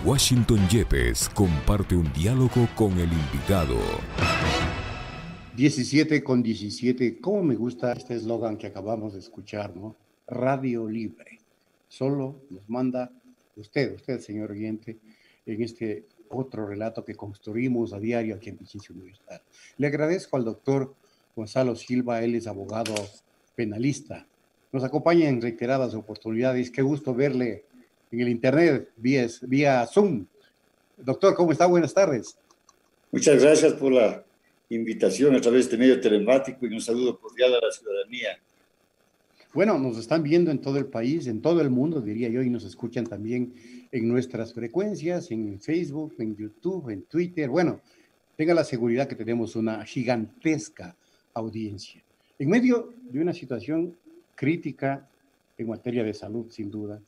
Washington Yepes comparte un diálogo con el invitado. 17:17. ¿Cómo me gusta este eslogan que acabamos de escuchar, ¿no? Radio Libre. Solo nos manda usted, señor oyente, en este otro relato que construimos a diario aquí en Pichincha Universidad. Le agradezco al doctor Gonzalo Silva, él es abogado penalista. Nos acompaña en reiteradas oportunidades. Qué gusto verle en el internet, vía Zoom. Doctor, ¿cómo está? Buenas tardes. Muchas gracias por la invitación a través de este medio telemático y un saludo cordial a la ciudadanía. Bueno, nos están viendo en todo el país, en todo el mundo, diría yo, y nos escuchan también en nuestras frecuencias, en Facebook, en YouTube, en Twitter. Bueno, tenga la seguridad que tenemos una gigantesca audiencia. En medio de una situación crítica en materia de salud, sin duda,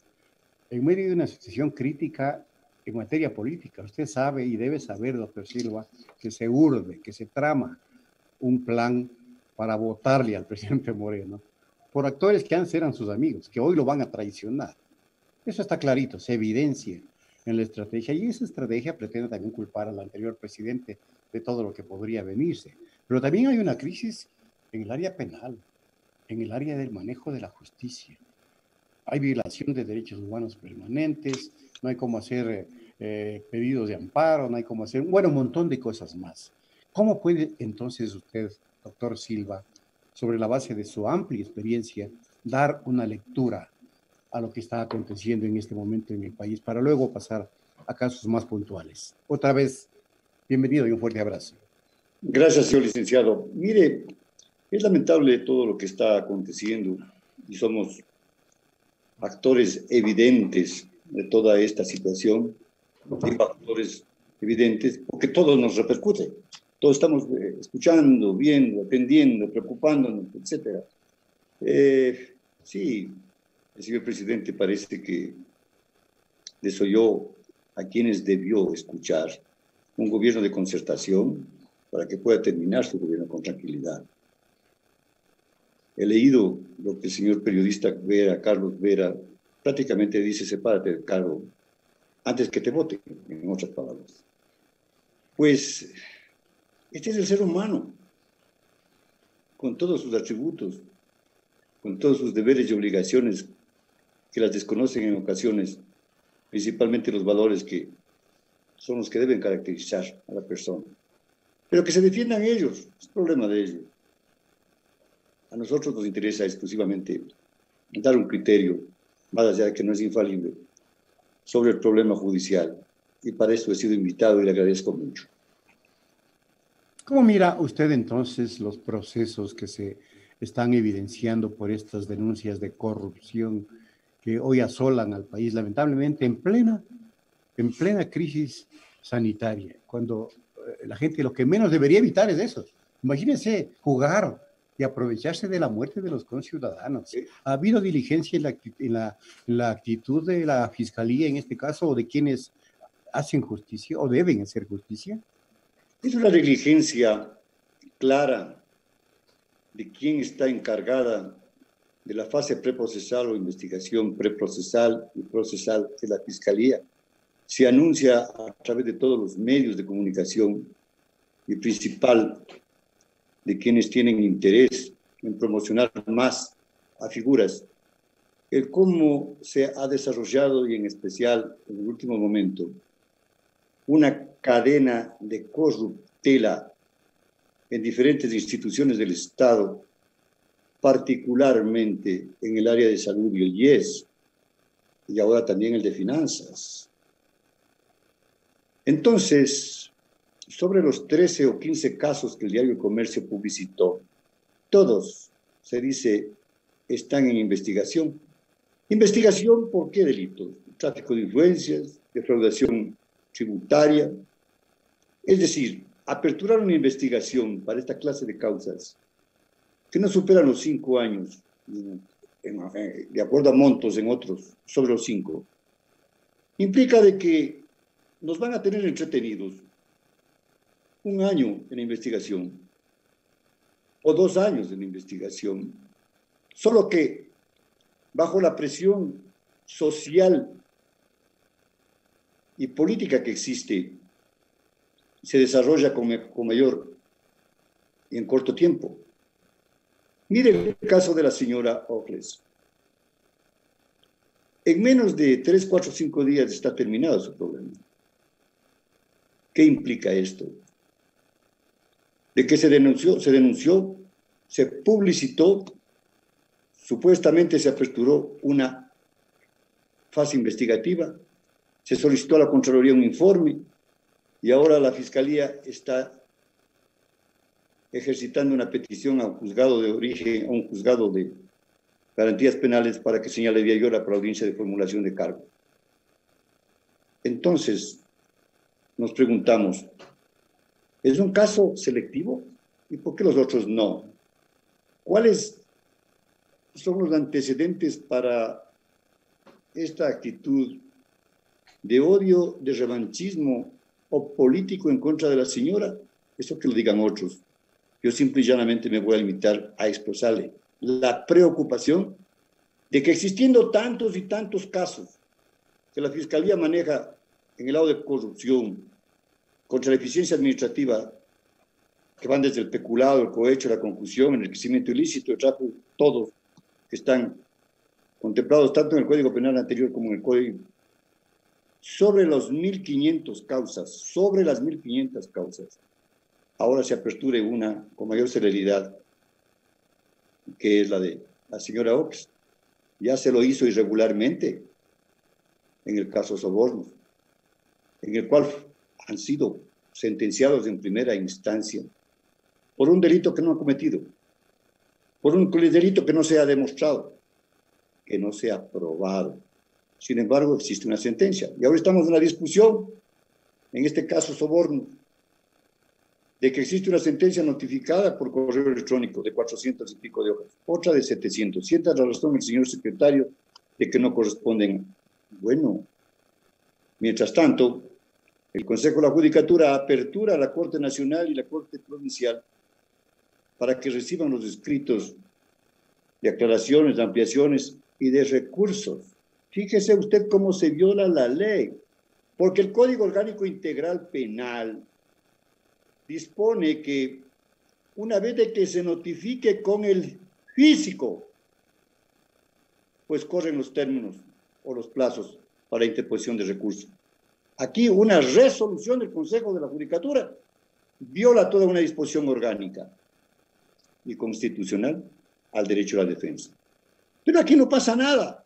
en medio de una situación crítica en materia política, usted sabe y debe saber, doctor Silva, que se urde, que se trama un plan para votarle al presidente Moreno por actores que antes eran sus amigos, que hoy lo van a traicionar. Eso está clarito, se evidencia en la estrategia, y esa estrategia pretende también culpar al anterior presidente de todo lo que podría venirse. Pero también hay una crisis en el área penal, en el área del manejo de la justicia. Hay violación de derechos humanos permanentes, no hay cómo hacer pedidos de amparo, no hay cómo hacer, bueno, un montón de cosas más. ¿Cómo puede entonces usted, doctor Silva, sobre la base de su amplia experiencia, dar una lectura a lo que está aconteciendo en este momento en el país para luego pasar a casos más puntuales? Otra vez, bienvenido y un fuerte abrazo. Gracias, señor licenciado. Mire, es lamentable todo lo que está aconteciendo y somos actores evidentes de toda esta situación. Digo actores evidentes porque todo nos repercute. Todos estamos escuchando, viendo, atendiendo, preocupándonos, etc. Sí, el señor presidente parece que desoyó a quienes debió escuchar. Un gobierno de concertación para que pueda terminar su gobierno con tranquilidad. He leído lo que el señor periodista Vera, Carlos Vera, prácticamente dice: sepárate del cargo antes que te voten, en otras palabras. Pues este es el ser humano, con todos sus atributos, con todos sus deberes y obligaciones que las desconocen en ocasiones, principalmente los valores que son los que deben caracterizar a la persona. Pero que se defiendan ellos, es problema de ellos. A nosotros nos interesa exclusivamente dar un criterio, más allá de que no es infalible, sobre el problema judicial. Y para eso he sido invitado y le agradezco mucho. ¿Cómo mira usted entonces los procesos que se están evidenciando por estas denuncias de corrupción que hoy asolan al país, lamentablemente en plena crisis sanitaria, cuando la gente lo que menos debería evitar es eso? Imagínense jugar y aprovecharse de la muerte de los conciudadanos. Sí. ¿Ha habido diligencia en la actitud de la Fiscalía en este caso, o de quienes hacen justicia o deben hacer justicia? Es una negligencia clara de quién está encargada de la fase preprocesal o investigación preprocesal y procesal de la Fiscalía. Se anuncia a través de todos los medios de comunicación y principal de quienes tienen interés en promocionar más a figuras, el cómo se ha desarrollado, y en especial en el último momento, una cadena de corruptela en diferentes instituciones del Estado, particularmente en el área de salud y el IES, y ahora también el de finanzas. Entonces, sobre los 13 o 15 casos que el diario El Comercio publicitó, todos, se dice, están en investigación. ¿Investigación por qué delitos? Tráfico de influencias, defraudación tributaria. Es decir, aperturar una investigación para esta clase de causas que no superan los 5 años, de acuerdo a montos en otros, sobre los 5, implica de que nos van a tener entretenidos 1 año en la investigación o 2 años en la investigación, solo que bajo la presión social y política que existe se desarrolla con mayor y en corto tiempo. Mire el caso de la señora Ockles. En menos de 3, 4, 5 días está terminado su problema. ¿Qué implica esto? De que se denunció, se publicitó, supuestamente se aperturó una fase investigativa, se solicitó a la Contraloría un informe y ahora la Fiscalía está ejercitando una petición a un juzgado de origen, a un juzgado de garantías penales para que señale vía y hora para audiencia de formulación de cargo. Entonces, nos preguntamos, ¿es un caso selectivo? ¿Y por qué los otros no? ¿Cuáles son los antecedentes para esta actitud de odio, de revanchismo o político en contra de la señora? Eso que lo digan otros. Yo simple y llanamente me voy a limitar a expresarle la preocupación de que existiendo tantos y tantos casos que la Fiscalía maneja en el lado de corrupción, contra la eficiencia administrativa, que van desde el peculado, el cohecho, la concusión, el enriquecimiento ilícito, el tráfico, todos que están contemplados tanto en el Código Penal anterior como en el Código. Sobre los 1.500 causas, sobre las 1.500 causas, ahora se aperture una con mayor celeridad, que es la de la señora Ox. Ya se lo hizo irregularmente en el caso Sobornos, en el cual han sido sentenciados en primera instancia por un delito que no han cometido, por un delito que no se ha demostrado, que no se ha probado. Sin embargo, existe una sentencia. Y ahora estamos en la discusión, en este caso Sobornos, de que existe una sentencia notificada por correo electrónico de 400 y pico de hojas, otra de 700. Sienta la razón el señor secretario de que no corresponden. Bueno, mientras tanto, el Consejo de la Judicatura apertura a la Corte Nacional y la Corte Provincial para que reciban los escritos de aclaraciones, de ampliaciones y de recursos. Fíjese usted cómo se viola la ley, porque el Código Orgánico Integral Penal dispone que una vez de que se notifique con el físico, pues corren los términos o los plazos para interposición de recursos. Aquí una resolución del Consejo de la Judicatura viola toda una disposición orgánica y constitucional al derecho a la defensa. Pero aquí no pasa nada.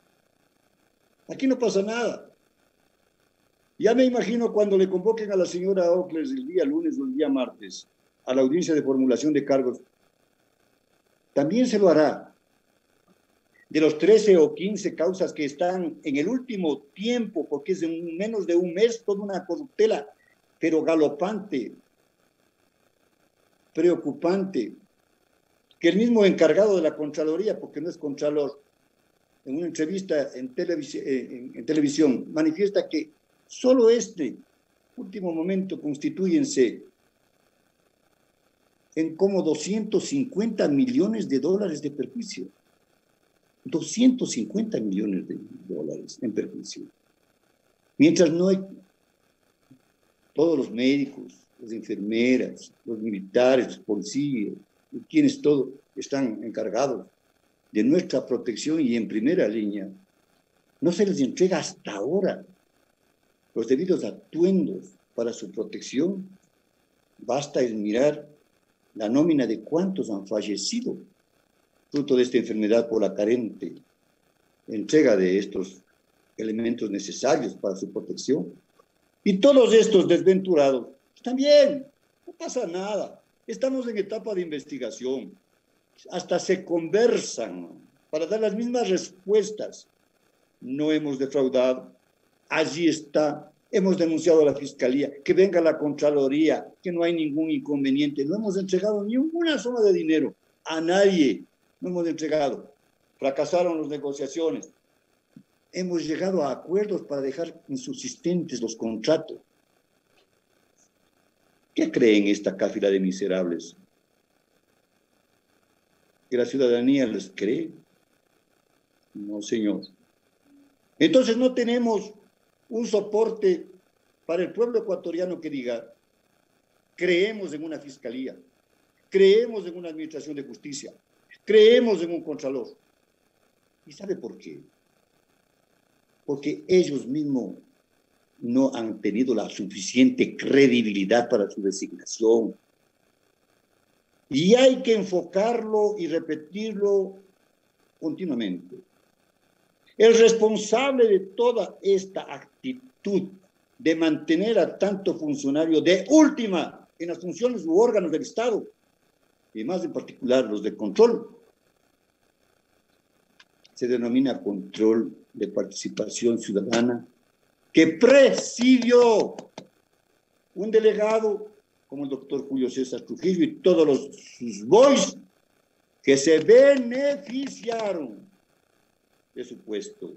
Aquí no pasa nada. Ya me imagino cuando le convoquen a la señora Ockles el día lunes o el día martes a la audiencia de formulación de cargos, también se lo hará. De los 13 o 15 causas que están en el último tiempo, porque es en menos de un mes, toda una corruptela, pero galopante, preocupante, que el mismo encargado de la Contraloría, porque no es Contralor, en una entrevista en televisión, manifiesta que solo este último momento constituyense en como 250 millones de dólares de perjuicio. 250 millones de dólares en perjuicio. Mientras no hay todos los médicos, las enfermeras, los militares, los policías, quienes todos están encargados de nuestra protección y en primera línea, no se les entrega hasta ahora los debidos atuendos para su protección. Basta el mirar la nómina de cuántos han fallecido fruto de esta enfermedad por la carente entrega de estos elementos necesarios para su protección. Y todos estos desventurados, también, no pasa nada. Estamos en etapa de investigación. Hasta se conversan para dar las mismas respuestas. No hemos defraudado. Allí está. Hemos denunciado a la Fiscalía, que venga la Contraloría, que no hay ningún inconveniente. No hemos entregado ni una suma de dinero a nadie. No hemos entregado. Fracasaron las negociaciones. Hemos llegado a acuerdos para dejar insubsistentes los contratos. ¿Qué creen esta cáfila de miserables? ¿Que la ciudadanía les cree? No, señor. Entonces no tenemos un soporte para el pueblo ecuatoriano que diga, creemos en una fiscalía, creemos en una administración de justicia, creemos en un contralor. ¿Y sabe por qué? Porque ellos mismos no han tenido la suficiente credibilidad para su designación. Y hay que enfocarlo y repetirlo continuamente. El responsable de toda esta actitud de mantener a tanto funcionario de última en las funciones u órganos del Estado, y más en particular los de control, se denomina control de participación ciudadana, que presidió un delegado como el doctor Julio César Trujillo y todos sus boys que se beneficiaron de su puesto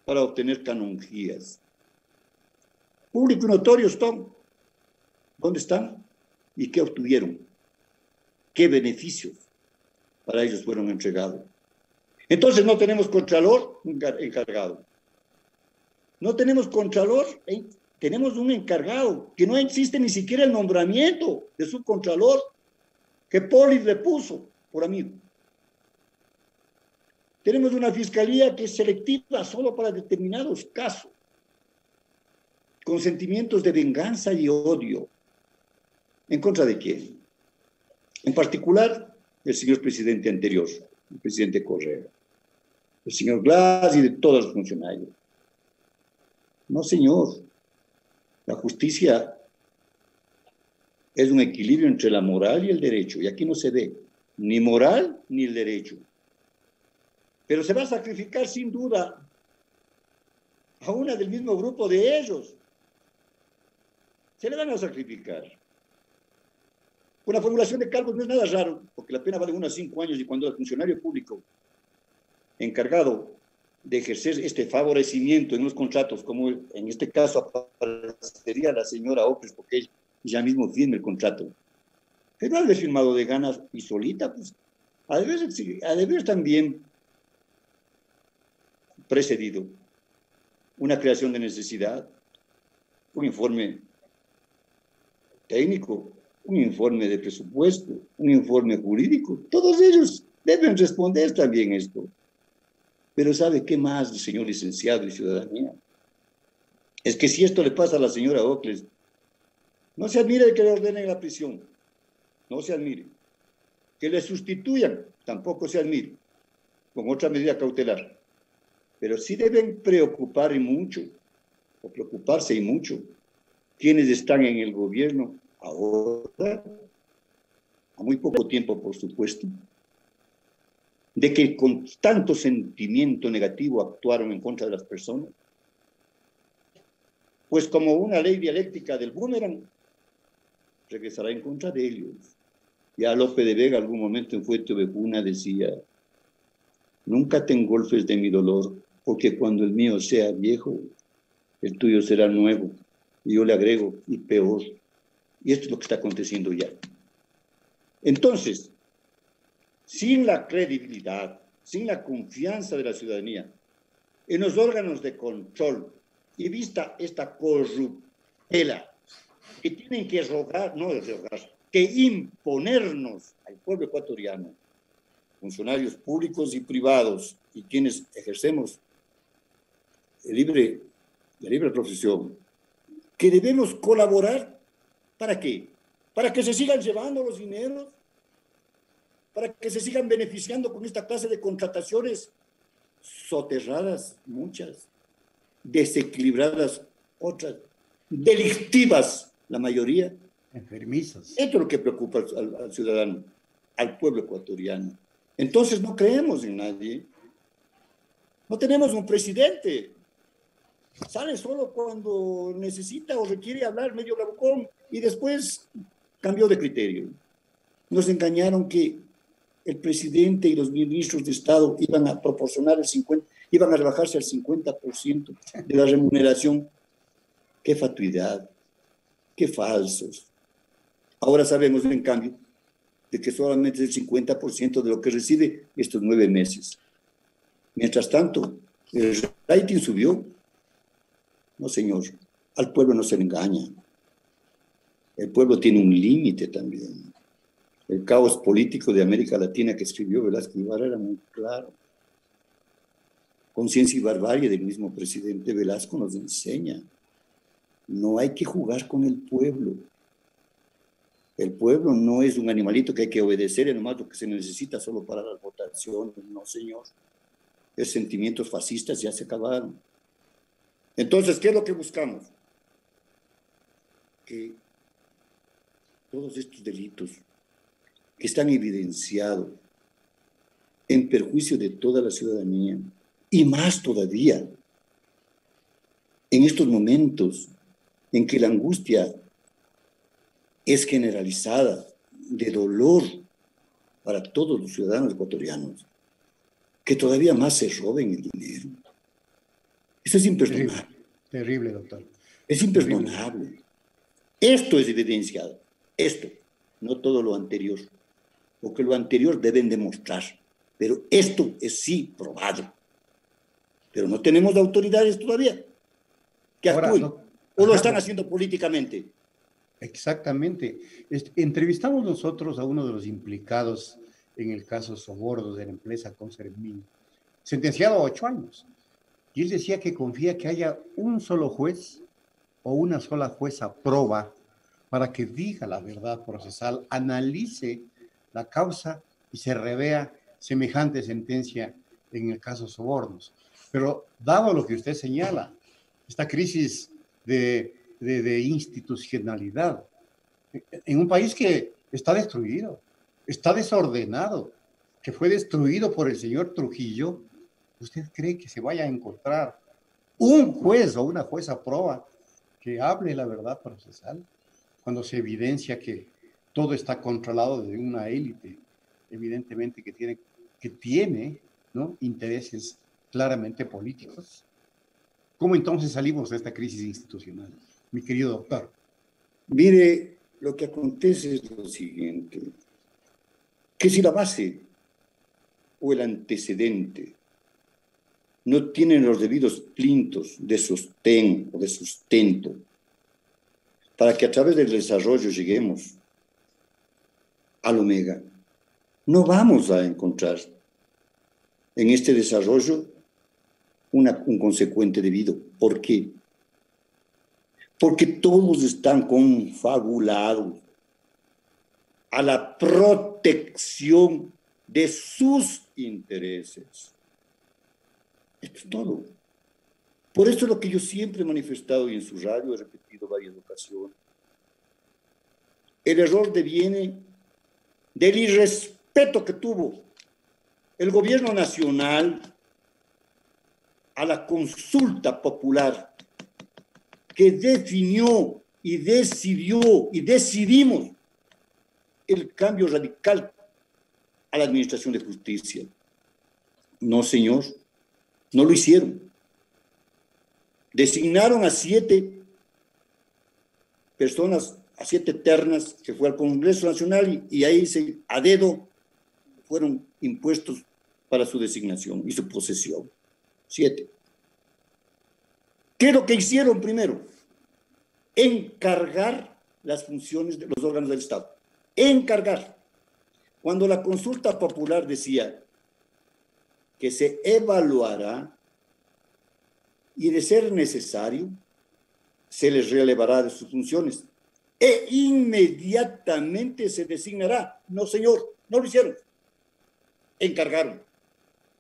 para obtener canonjías. Público y notorio están. ¿Dónde están? ¿Y qué obtuvieron? ¿Qué beneficios para ellos fueron entregados? Entonces no tenemos contralor encargado. No tenemos contralor, tenemos un encargado, que no existe ni siquiera el nombramiento de su contralor, que Polis le puso por amigo. Tenemos una fiscalía que es selectiva solo para determinados casos, con sentimientos de venganza y odio. ¿En contra de quién? En particular, el señor presidente anterior, el presidente Correa, el señor Glass y de todos los funcionarios. No, señor. La justicia es un equilibrio entre la moral y el derecho, y aquí no se ve ni moral ni el derecho. Pero se va a sacrificar sin duda a una del mismo grupo de ellos. Se le van a sacrificar. Una formulación de cargos no es nada raro, porque la pena vale unos 5 años, y cuando el funcionario público encargado de ejercer este favorecimiento en los contratos, como en este caso aparecería la señora Ocles, porque ella mismo firma el contrato, pero al haber firmado de ganas y solita, pues ha de haber también precedido una creación de necesidad, un informe técnico, un informe de presupuesto, un informe jurídico. Todos ellos deben responder también esto. Pero ¿sabe qué más, señor licenciado y ciudadanía? Es que si esto le pasa a la señora Ocles, no se admire de que le ordenen la prisión, no se admire. Que le sustituyan, tampoco se admire, con otra medida cautelar. Pero sí deben preocuparse y mucho, quienes están en el gobierno ahora, a muy poco tiempo, por supuesto, de que con tanto sentimiento negativo actuaron en contra de las personas, pues como una ley dialéctica del boomerang, regresará en contra de ellos. Ya Lope de Vega algún momento en Fuerte Ovejuna decía, nunca te engolfes de mi dolor, porque cuando el mío sea viejo, el tuyo será nuevo. Y yo le agrego, y peor. Y esto es lo que está aconteciendo ya. Entonces, sin la credibilidad, sin la confianza de la ciudadanía en los órganos de control, y vista esta corruptela que tienen que que imponernos al pueblo ecuatoriano, funcionarios públicos y privados, y quienes ejercemos la libre profesión, que debemos colaborar. ¿Para qué? Para que se sigan llevando los dineros, para que se sigan beneficiando con esta clase de contrataciones soterradas, muchas, desequilibradas, otras, delictivas, la mayoría. Enfermizos. Esto es lo que preocupa al ciudadano, al pueblo ecuatoriano. Entonces no creemos en nadie. No tenemos un presidente. Sale solo cuando necesita o requiere hablar medio bravucón y después cambió de criterio. Nos engañaron que el presidente y los ministros de Estado iban a proporcionar iban a rebajarse al 50% de la remuneración. ¡Qué fatuidad! ¡Qué falsos! Ahora sabemos, en cambio, de que solamente es el 50% de lo que recibe estos 9 meses. Mientras tanto, el rating subió. No, señor. Al pueblo no se le engaña. El pueblo tiene un límite también. El caos político de América Latina que escribió Velázquez Ibarra era muy claro. Conciencia y barbarie del mismo presidente Velasco nos enseña. No hay que jugar con el pueblo. El pueblo no es un animalito que hay que obedecer, es nomás lo que se necesita solo para las votaciones. No, señor. Los sentimientos fascistas ya se acabaron. Entonces, ¿qué es lo que buscamos? Que todos estos delitos que están evidenciados en perjuicio de toda la ciudadanía, y más todavía en estos momentos en que la angustia es generalizada de dolor para todos los ciudadanos ecuatorianos, que todavía más se roben el dinero. Eso es imperdonable. Terrible, terrible, doctor. Es imperdonable. Terrible. Esto es evidenciado. Esto, no todo lo anterior. Porque lo anterior deben demostrar. Pero esto es sí probado. Pero no tenemos autoridades todavía que actúen. O lo están haciendo políticamente. Exactamente. Entrevistamos nosotros a uno de los implicados en el caso Sobornos de la empresa Consermin, sentenciado a 8 años. Y él decía que confía que haya un solo juez o una sola jueza proba para que diga la verdad procesal, analice la causa y se revea semejante sentencia en el caso Sobornos. Pero dado lo que usted señala, esta crisis de institucionalidad, en un país que está destruido, está desordenado, que fue destruido por el señor Trujillo, ¿usted cree que se vaya a encontrar un juez o una jueza proba que hable la verdad procesal cuando se evidencia que todo está controlado de una élite, evidentemente que tiene, ¿no?, intereses claramente políticos? ¿Cómo entonces salimos de esta crisis institucional, mi querido doctor? Mire, lo que acontece es lo siguiente, que si la base o el antecedente no tienen los debidos plintos de sostén o de sustento para que a través del desarrollo lleguemos al omega, no vamos a encontrar en este desarrollo un consecuente debido. ¿Por qué? Porque todos están confabulados a la protección de sus intereses. Esto es todo. Por eso es lo que yo siempre he manifestado y en su radio he repetido varias ocasiones. El error deviene del irrespeto que tuvo el gobierno nacional a la consulta popular que definió y decidió y decidimos el cambio radical a la administración de justicia. No, señor, no lo hicieron. Designaron a 7 personas, a 7 ternas, que fue al Congreso Nacional y ahí a dedo fueron impuestos para su designación y su posesión. 7. ¿Qué es lo que hicieron primero? Encargar las funciones de los órganos del Estado. Encargar. Cuando la consulta popular decía que se evaluará y de ser necesario, se les relevará de sus funciones e inmediatamente se designará. No, señor, no lo hicieron. Encargaron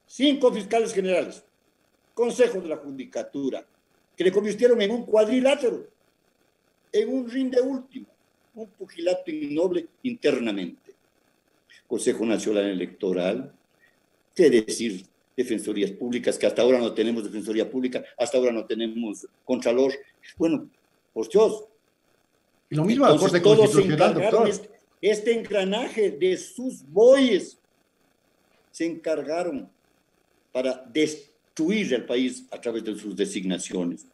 5 fiscales generales, Consejo de la Judicatura, que le convirtieron en un cuadrilátero, en un rinde último, un pugilato innoble internamente. Consejo Nacional Electoral, qué decir, defensorías públicas, que hasta ahora no tenemos defensoría pública, hasta ahora no tenemos contralor. Bueno, por Dios. Y lo mismo la Corte Constitucional, doctor. Este engranaje de sus bueyes se encargaron para destruir el país a través de sus designaciones.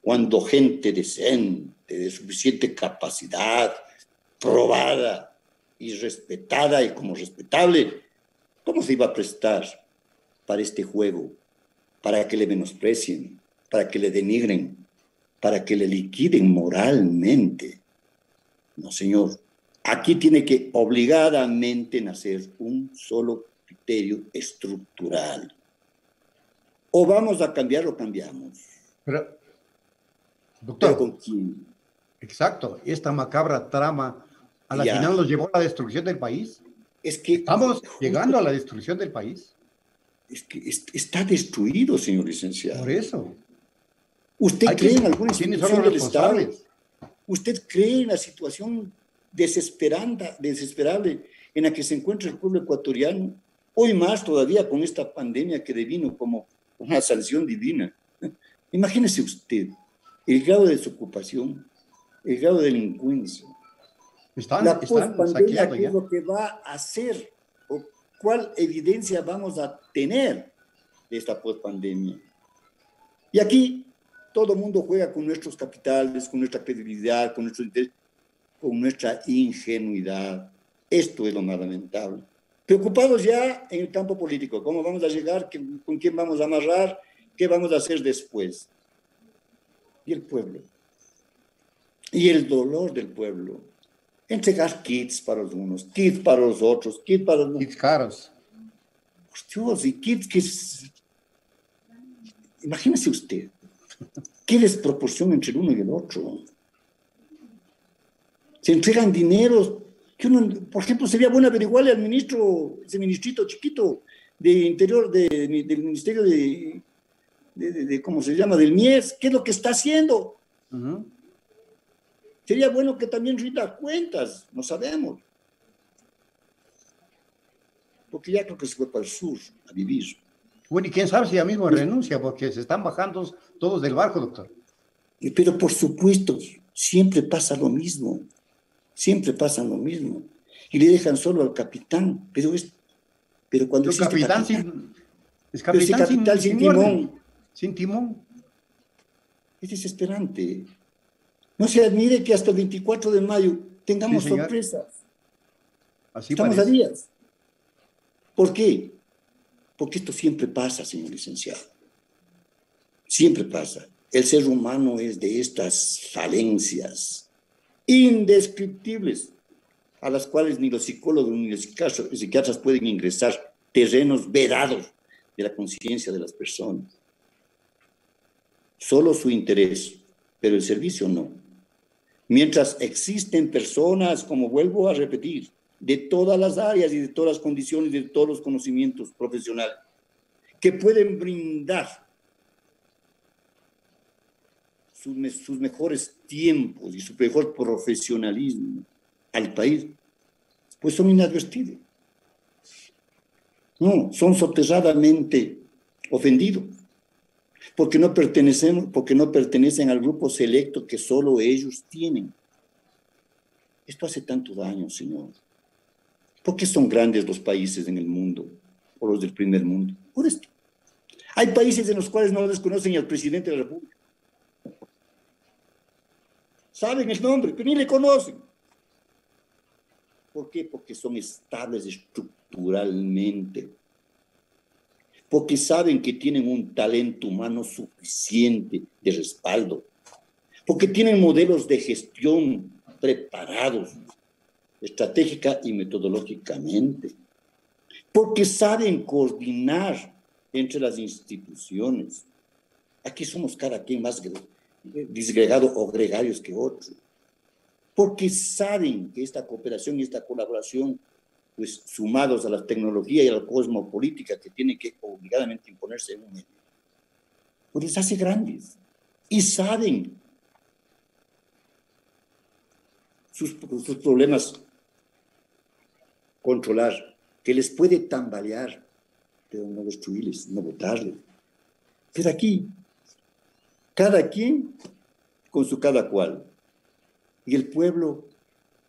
Cuando gente decente, de suficiente capacidad, probada y respetada y como respetable, ¿cómo se iba a prestar para este juego? Para que le menosprecien, para que le denigren. para que le liquiden moralmente. No, señor. Aquí tiene que obligadamente nacer un solo criterio estructural. O vamos a cambiar o cambiamos. Pero, ¿Pero doctor, con quién? exacto, esta macabra trama a la Ya. final nos llevó a la destrucción del país. Es que Estamos justo, llegando a la destrucción del país. es que está destruido, señor Por licenciado. eso. ¿Usted Hay que cree en saber alguna quiénes son los institución del Estado? responsables. ¿Usted cree en la situación desesperable en la que se encuentra el pueblo ecuatoriano? Hoy más todavía con esta pandemia que devino como una sanción divina. Imagínese usted el grado de desocupación, el grado de delincuencia, la Están pospandemia, saqueados ¿qué es ya. lo que va a hacer? ¿O cuál evidencia vamos a tener de esta pospandemia? Y aquí todo el mundo juega con nuestros capitales, con nuestra credibilidad, con nuestro interés, con nuestra ingenuidad. Esto es lo más lamentable. Preocupados ya en el campo político, cómo vamos a llegar, con quién vamos a amarrar, qué vamos a hacer después. Y el pueblo. Y el dolor del pueblo. Entregar kits para los unos, kits para los otros, kits para los... Kits caros. Por Dios, y kits que... Imagínese usted, qué desproporción entre el uno y el otro. Se entregan dineros que uno, por ejemplo, sería bueno averiguarle al ministro, ese ministrito chiquito de Interior, del Ministerio de ¿cómo se llama?, del MIES, qué es lo que está haciendo. Sería bueno que también rinda cuentas, no sabemos. Porque ya creo que se fue para el sur a vivir. Bueno, y quién sabe si ya mismo renuncia, porque se están bajando todos del barco, doctor. Pero por supuesto, siempre pasa lo mismo. Siempre pasa lo mismo. Y le dejan solo al capitán. Pero cuando existe capitán capitán, es capitán capitán sin timón. orden, sin timón. Es desesperante. No se admire que hasta el 24 de mayo tengamos sorpresas. Así Estamos parece. a días. ¿Por qué? Porque esto siempre pasa, señor licenciado. Siempre pasa. El ser humano es de estas falencias indescriptibles a las cuales ni los psicólogos ni los psiquiatras pueden ingresar, terrenos vedados de la conciencia de las personas. Solo su interés, pero el servicio no. Mientras existen personas, como vuelvo a repetir, de todas las áreas y de todas las condiciones, de todos los conocimientos profesionales, que pueden brindar sus mejores tiempos y su mejor profesionalismo al país, pues son inadvertidos. No, son soterradamente ofendidos, porque no pertenecen al grupo selecto que solo ellos tienen. Esto hace tanto daño, señor. ¿Por qué son grandes los países en el mundo, o los del primer mundo? Por esto. Hay países en los cuales no desconocen al presidente de la República. Saben el nombre, pero ni le conocen. ¿Por qué? Porque son estables estructuralmente. Porque saben que tienen un talento humano suficiente de respaldo. Porque tienen modelos de gestión preparados, estratégica y metodológicamente. Porque saben coordinar entre las instituciones. Aquí somos cada quien más disgregados o gregarios que otros. Porque saben que esta cooperación y esta colaboración, pues sumados a la tecnología y a la cosmopolítica que tiene que obligadamente imponerse en un medio, pues les hace grandes. Y saben sus problemas controlar, que les puede tambalear, pero no destruirles, no botarles. Pero aquí, cada quien con su cada cual. Y el pueblo,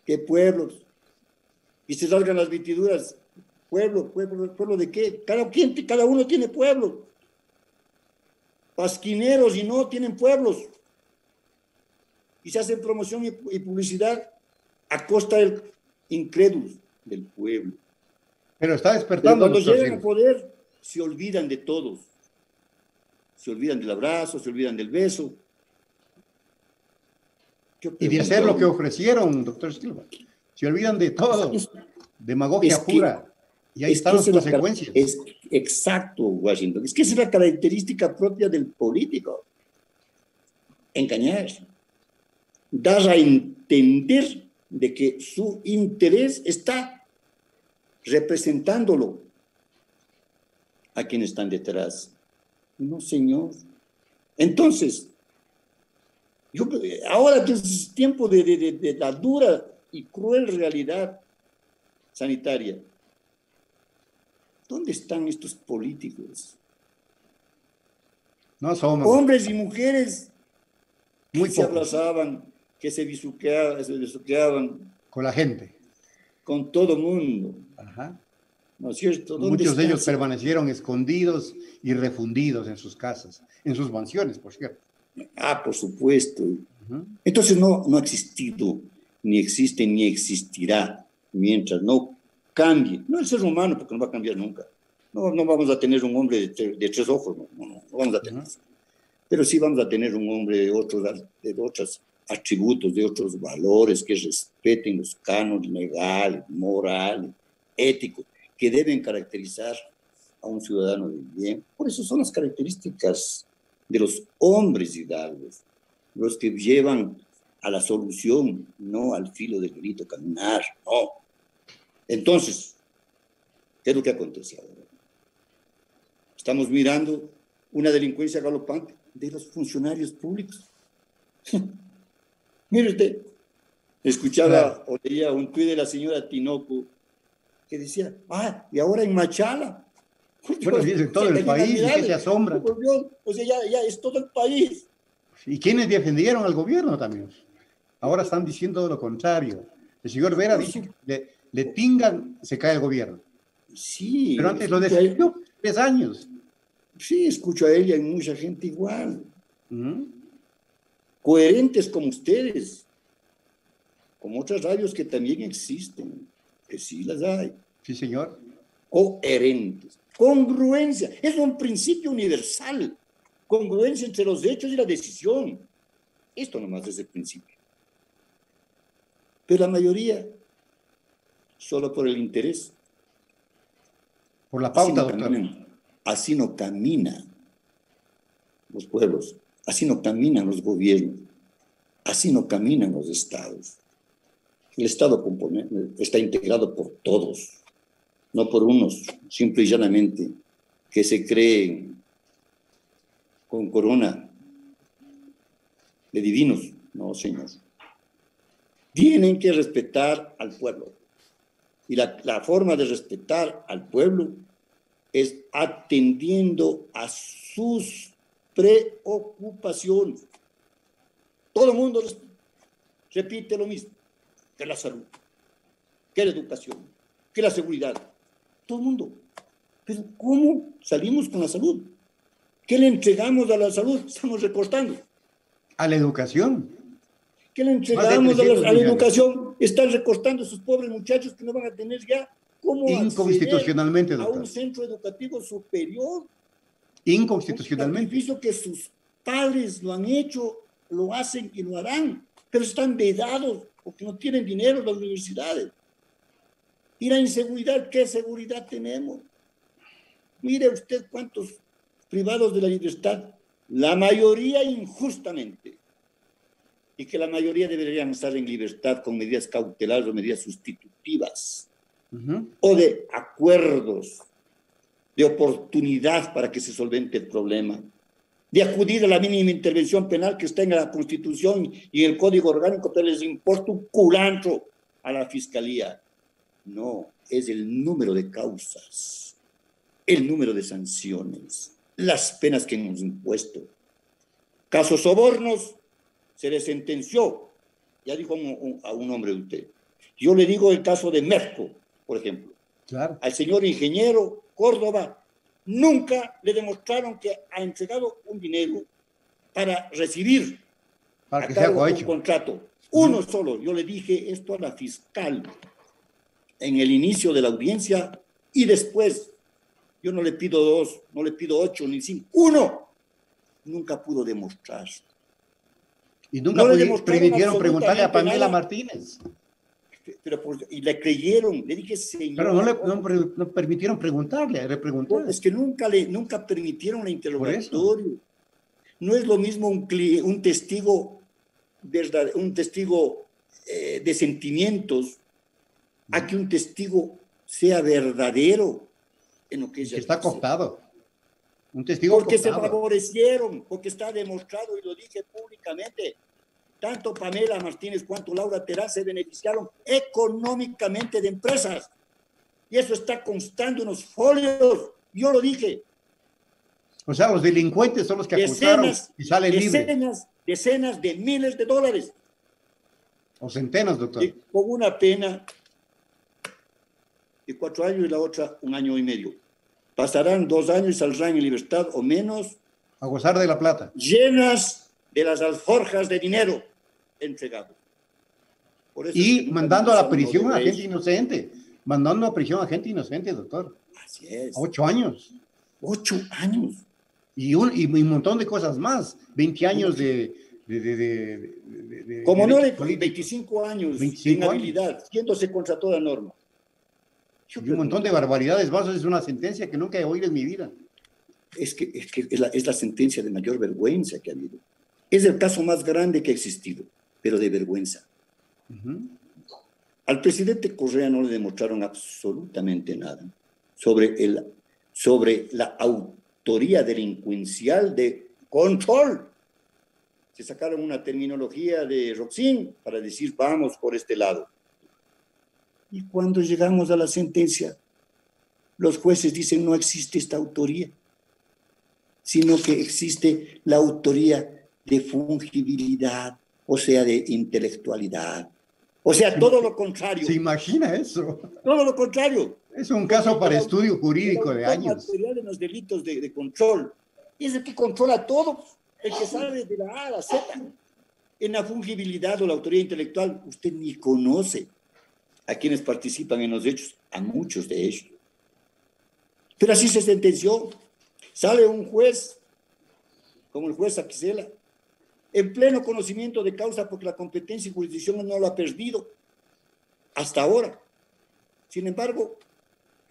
¿qué pueblos? Y se largan las vestiduras. ¿Pueblo de qué? Cada uno tiene pueblo. Pasquineros y no tienen pueblos. Y se hacen promoción y publicidad a costa del incrédulo del pueblo. Pero está despertando. Pero cuando llegan al poder, se olvidan de todos. Se olvidan del abrazo, se olvidan del beso. Y de hacer lo que ofrecieron, doctor Silva. Se olvidan de todo. Demagogia pura. Y ahí están las consecuencias. Es exacto, Washington. Es que esa es la característica propia del político. Engañar. Dar a entender de que su interés está representándolo a quienes están detrás. No, señor. Entonces, ahora que es tiempo de la dura y cruel realidad sanitaria, ¿dónde están estos políticos? No somos. Hombres y mujeres muy que se abrazaban, que se besuqueaban con la gente, con todo mundo. Ajá. ¿No es cierto? Muchos de ellos permanecieron escondidos y refundidos en sus casas, en sus mansiones, por cierto. Ah, por supuesto. Entonces no ha existido, ni existe, ni existirá mientras no cambie. No el ser humano, porque no va a cambiar nunca. No vamos a tener un hombre de tres ojos, no vamos a tener. Pero sí vamos a tener un hombre de otros atributos, de otros valores que respeten los cánones legales, morales, éticos, que deben caracterizar a un ciudadano de bien. Por eso son las características de los hombres hidalgos, los que llevan a la solución, no al filo del grito caminar, no. Entonces, ¿qué es lo que acontece ahora? Estamos mirando una delincuencia galopante de los funcionarios públicos. Mire usted, escuchaba o leía un tuit de la señora Tinoco que decía, y ahora en Machala. Bueno, dice todo el país, ¿y qué se asombra? O sea, ya es todo el país. ¿Y quiénes defendieron al gobierno también? Ahora están diciendo lo contrario. El señor Vera dice que le tingan, se cae el gobierno. Sí. Pero antes lo defendió 3 años. Sí, escucho a ella y mucha gente igual. Coherentes como ustedes, como otras radios que también existen, que sí las hay. Sí, señor. Coherentes. Congruencia. Es un principio universal. Congruencia entre los hechos y la decisión. Esto nomás es el principio. Pero la mayoría, solo por el interés. Por la pauta, doctor. Así no caminan los pueblos, así no caminan los gobiernos, así no caminan los estados. El Estado está integrado por todos, no por unos, simple y llanamente, que se creen con corona de divinos. No, señor. Tienen que respetar al pueblo. Y la forma de respetar al pueblo es atendiendo a sus preocupaciones. Todo el mundo repite lo mismo, que la salud, que la educación, que la seguridad. Todo el mundo. Pero ¿cómo salimos con la salud? ¿Qué le entregamos a la salud? Estamos recortando. A la educación. ¿Qué le entregamos a la educación? Están recortando a esos pobres muchachos que no van a tener ya cómo inconstitucionalmente, acceder doctor. a un centro educativo superior. Inconstitucionalmente. Un sacrificio que sus padres lo han hecho, lo hacen y lo harán, pero están vedados porque no tienen dinero las universidades. Y la inseguridad, ¿qué seguridad tenemos? Mire usted cuántos privados de la libertad, la mayoría injustamente, y que la mayoría deberían estar en libertad con medidas cautelares o medidas sustitutivas, o de acuerdos, de oportunidad para que se solvente el problema, de acudir a la mínima intervención penal que está en la Constitución y en el Código Orgánico, pero les importa un culantro a la Fiscalía. No, es el número de causas, el número de sanciones, las penas que hemos impuesto. Casos sobornos, se le sentenció, ya dijo a un hombre de usted. Yo le digo el caso de Merco, por ejemplo. Claro. Al señor ingeniero Córdoba, nunca le demostraron que ha entregado un dinero para recibir para que sea un contrato. Uno solo. Yo le dije esto a la fiscal en el inicio de la audiencia y después. Yo no le pido 2, no le pido 8 ni 5. 1. Nunca pudo demostrar. Y nunca No le demostraron permitieron preguntarle a absolutamente Pamela nada. Martínez. Pero y le creyeron, le dije, Pero señor, no permitieron preguntarle, repreguntarle. es que nunca permitieron el Por eso. interrogatorio. No es lo mismo un testigo, un testigo de sentimientos a que un testigo sea verdadero en lo que ella Que está dice. cooptado. Un testigo Porque se cooptado. favorecieron, porque está demostrado y lo dije públicamente. Tanto Pamela Martínez cuanto Laura Terán se beneficiaron económicamente de empresas. Y eso está constando en los folios. Yo lo dije. O sea, los delincuentes son los que acusaron y salen libres. Decenas de miles de dólares. O centenas, doctor. Y con una pena de 4 años y la otra 1 año y medio. Pasarán 2 años y saldrán en libertad o menos. A gozar de la plata. Llenas de las alforjas de dinero entregado. Por eso Y es que mandando a la prisión prisión a gente inocente. Mandando a prisión a gente inocente, doctor. Así es. 8 años. 8 años. Y un montón de cosas más. 20 años de Como no le políticos. 25 años 25 de inhabilidad, yéndose contra toda norma. Y un montón de barbaridades más. Es una sentencia que nunca he oído en mi vida. Es que es la sentencia de mayor vergüenza que ha habido. Es el caso más grande que ha existido, pero de vergüenza. Al presidente Correa no le demostraron absolutamente nada sobre la autoría delincuencial de control. Se sacaron una terminología de Roxin para decir vamos por este lado. Y cuando llegamos a la sentencia, los jueces dicen no existe esta autoría, sino que existe la autoría de fungibilidad, o sea, de intelectualidad. O sea, todo lo contrario. ¿Se imagina eso? Todo lo contrario. Es un caso para estudio jurídico de años. El material en los delitos de control es el que controla todo, el que sabe de la A a la Z. En la fungibilidad o la autoría intelectual, usted ni conoce a quienes participan en los hechos, a muchos de ellos. Pero así se sentenció. Sale un juez, como el juez Aquisela, en pleno conocimiento de causa porque la competencia y jurisdicción no lo ha perdido hasta ahora. Sin embargo,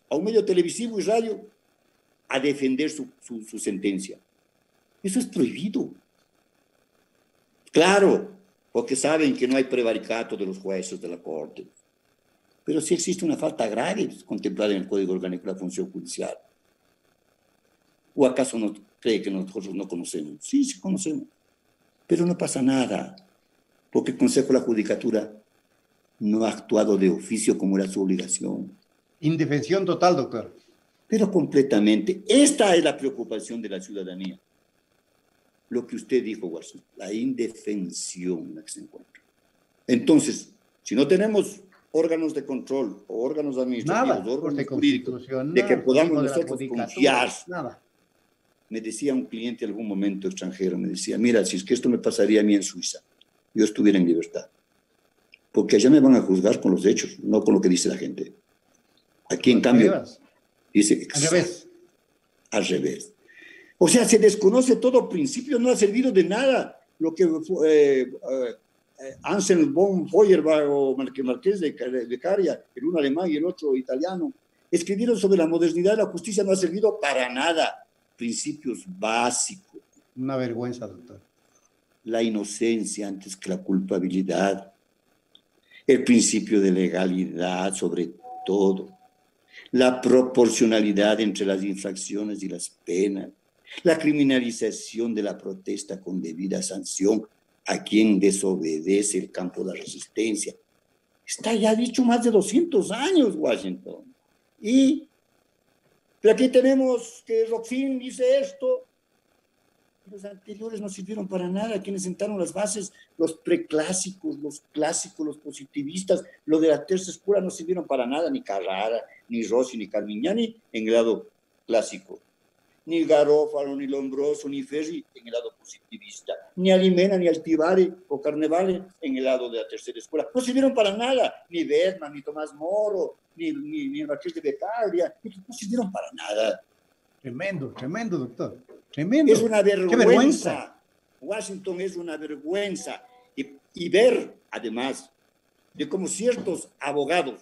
a un medio televisivo y radio a defender su sentencia. Eso es prohibido. Claro, porque saben que no hay prevaricato de los jueces de la Corte. Pero sí existe una falta grave contemplada en el Código Orgánico de la Función Judicial. ¿O acaso no cree que nosotros no conocemos? Sí, sí conocemos. Pero no pasa nada, porque el Consejo de la Judicatura no ha actuado de oficio como era su obligación. Indefensión total, doctor. Pero completamente. Esta es la preocupación de la ciudadanía. Lo que usted dijo, Watson, la indefensión en la que se encuentra. Entonces, si no tenemos órganos de control o órganos administrativos, nada, órganos jurídicos, de que podamos nosotros confiar. Nada. Me decía un cliente en algún momento extranjero, me decía, mira, si es que esto me pasaría a mí en Suiza, yo estuviera en libertad. Porque allá me van a juzgar con los hechos, no con lo que dice la gente. Aquí, en cambio, dice... Al revés. Al revés. O sea, se desconoce todo principio, no ha servido de nada lo que Anselm von Feuerbach o Marqués de Caria, el uno alemán y el otro italiano, escribieron sobre la modernidad de la justicia, no ha servido para nada. Principios básicos. Una vergüenza, doctor. La inocencia antes que la culpabilidad. El principio de legalidad sobre todo. La proporcionalidad entre las infracciones y las penas. La criminalización de la protesta con debida sanción a quien desobedece el campo de la resistencia. Está ya dicho más de 200 años, Washington. Pero aquí tenemos que Roxin dice esto. Los anteriores no sirvieron para nada. Quienes sentaron las bases, los preclásicos, los clásicos, los positivistas, lo de la tercera escuela no sirvieron para nada, ni Carrara, ni Rossi, ni Carmignani en el lado clásico. Ni Garófalo, ni Lombroso, ni Ferri en el lado positivista. Ni Alimena, ni Altivare o Carnevale en el lado de la tercera escuela. No sirvieron para nada. Ni Bergman, ni Tomás Moro, ni Marqués de Beccaria. No sirvieron para nada. Tremendo, tremendo, doctor. Tremendo. Es una vergüenza. ¡Qué vergüenza! Washington es una vergüenza. y ver, además, de cómo ciertos abogados,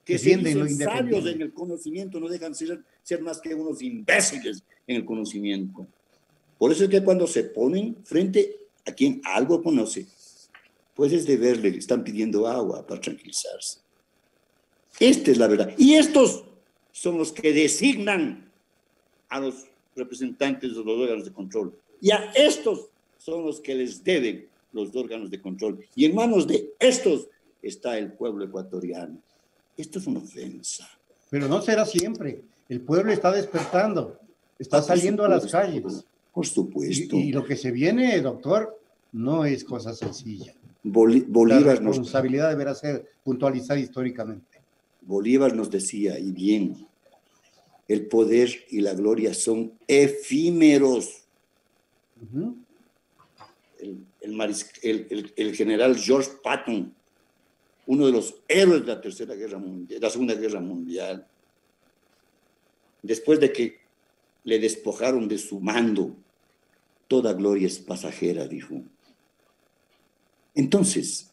que se defienden lo dicen sabios independiente. en el conocimiento, no dejan ser más que unos imbéciles en el conocimiento. Por eso es que cuando se ponen frente a quien algo conoce, pues es de verle, le están pidiendo agua para tranquilizarse. Esta es la verdad. Y estos son los que designan a los representantes de los órganos de control. Y a estos son los que les deben los órganos de control. Y en manos de estos está el pueblo ecuatoriano. Esto es una ofensa. Pero no será siempre. El pueblo está despertando, está saliendo a las calles. Por supuesto. Y lo que se viene, doctor, no es cosa sencilla. La Bolívar responsabilidad deberá ser puntualizada históricamente. Bolívar nos decía, y bien, el poder y la gloria son efímeros. Uh-huh. El general George Patton, uno de los héroes de la Segunda Guerra Mundial, después de que le despojaron de su mando, toda gloria es pasajera, dijo. Entonces,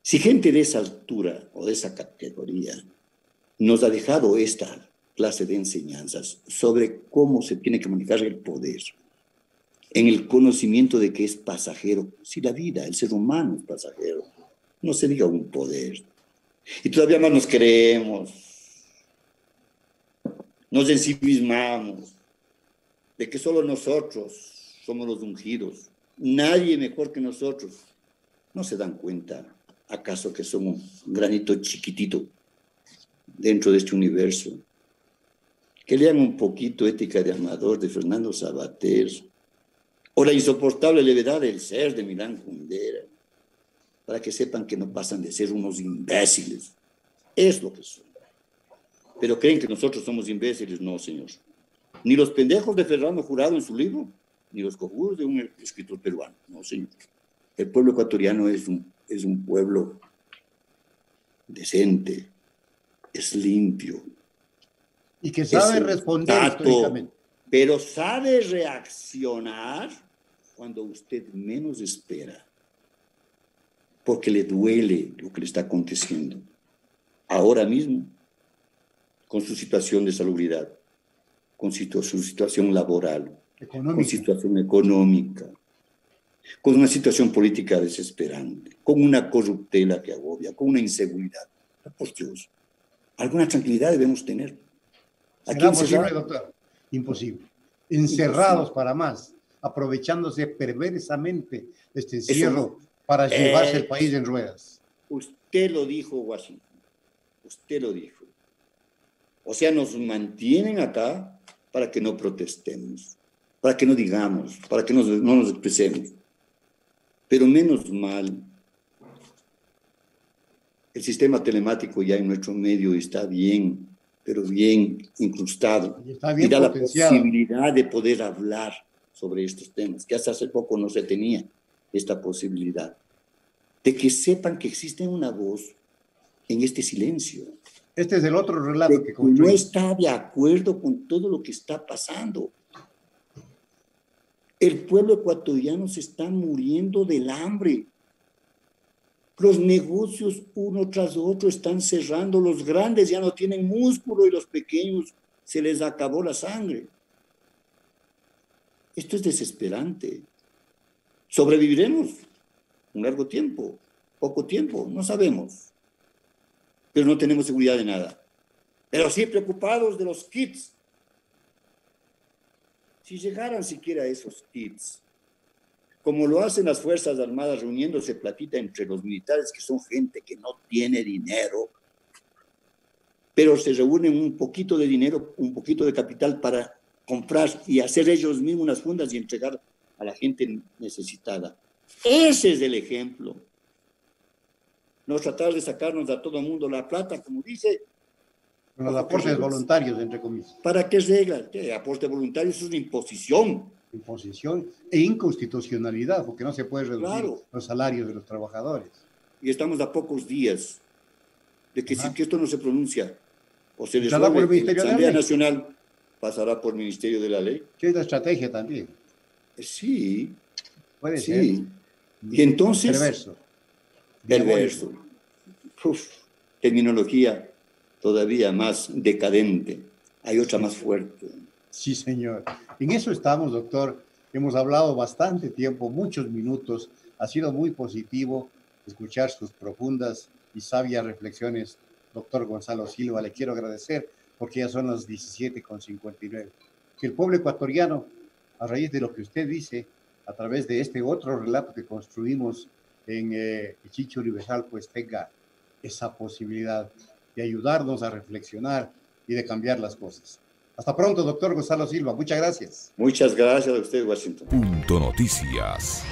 si gente de esa altura o de esa categoría nos ha dejado esta clase de enseñanzas sobre cómo se tiene que manejar el poder, en el conocimiento de que es pasajero, si la vida, el ser humano es pasajero, no se diga un poder. Y todavía más nos creemos, nos ensimismamos, de que solo nosotros somos los ungidos, nadie mejor que nosotros. ¿No se dan cuenta, acaso, que somos un granito chiquitito dentro de este universo? Que lean un poquito Ética de Amador de Fernando Savater, o La insoportable levedad del ser de Milán Kundera, para que sepan que no pasan de ser unos imbéciles. Es lo que son. Pero creen que nosotros somos imbéciles. No, señor. Ni los pendejos de Fernando Jurado en su libro, ni los cojudos de un escritor peruano. No, señor. El pueblo ecuatoriano es un pueblo decente, es limpio. Y que sabe responder históricamente. Pero sabe reaccionar cuando usted menos espera, porque le duele lo que le está aconteciendo. Ahora mismo, con su situación de salubridad, con su situación laboral, con situación económica, con una situación política desesperante, con una corruptela que agobia, con una inseguridad. Por Dios, alguna tranquilidad debemos tener. ¿Será posible, doctor? Imposible. Encerrados para más, aprovechándose perversamente de este encierro para llevarse el país en ruedas. Usted lo dijo, Washington. Usted lo dijo. O sea, nos mantienen acá para que no protestemos, para que no digamos, para que no nos expresemos. Pero menos mal, el sistema telemático ya en nuestro medio está bien, pero bien incrustado. Y da la posibilidad de poder hablar sobre estos temas, que hasta hace poco no se tenía esta posibilidad. De que sepan que existe una voz en este silencio. Este es el otro relato que no está de acuerdo con todo lo que está pasando. El pueblo ecuatoriano se está muriendo del hambre. Los negocios uno tras otro están cerrando, los grandes ya no tienen músculo y los pequeños se les acabó la sangre. Esto es desesperante. ¿Sobreviviremos un largo tiempo? ¿Poco tiempo? No sabemos. Pero no tenemos seguridad de nada. Pero sí preocupados de los kits. Si llegaran siquiera a esos kits, como lo hacen las Fuerzas Armadas reuniéndose platita entre los militares, que son gente que no tiene dinero, pero se reúnen un poquito de dinero, un poquito de capital para comprar y hacer ellos mismos unas fundas y entregar a la gente necesitada. Ese es el ejemplo. No tratar de sacarnos a todo el mundo la plata, como dice. Con los aportes voluntarios, entre comillas. ¿Para qué regla? ¿Qué aporte voluntario? Eso es una imposición. Imposición e inconstitucionalidad, porque no se puede reducir los salarios de los trabajadores. Y estamos a pocos días de que si que esto no se pronuncia o se resuelve en la Asamblea Nacional, pasará por Ministerio de la Ley. Que es la estrategia también. Sí, Puede ser. Sí. Y entonces... Perverso. Perverso. Uf, terminología todavía más decadente. Hay otra más fuerte. Sí, señor. En eso estamos, doctor. Hemos hablado bastante tiempo, muchos minutos. Ha sido muy positivo escuchar sus profundas y sabias reflexiones, doctor Gonzalo Silva. Le quiero agradecer porque ya son las 17:59. Que el pueblo ecuatoriano, a raíz de lo que usted dice, a través de este otro relato que construimos en Chicho Universal, pues tenga esa posibilidad de ayudarnos a reflexionar y de cambiar las cosas. Hasta pronto, doctor Gonzalo Silva. Muchas gracias. Muchas gracias a usted, Washington. Punto Noticias.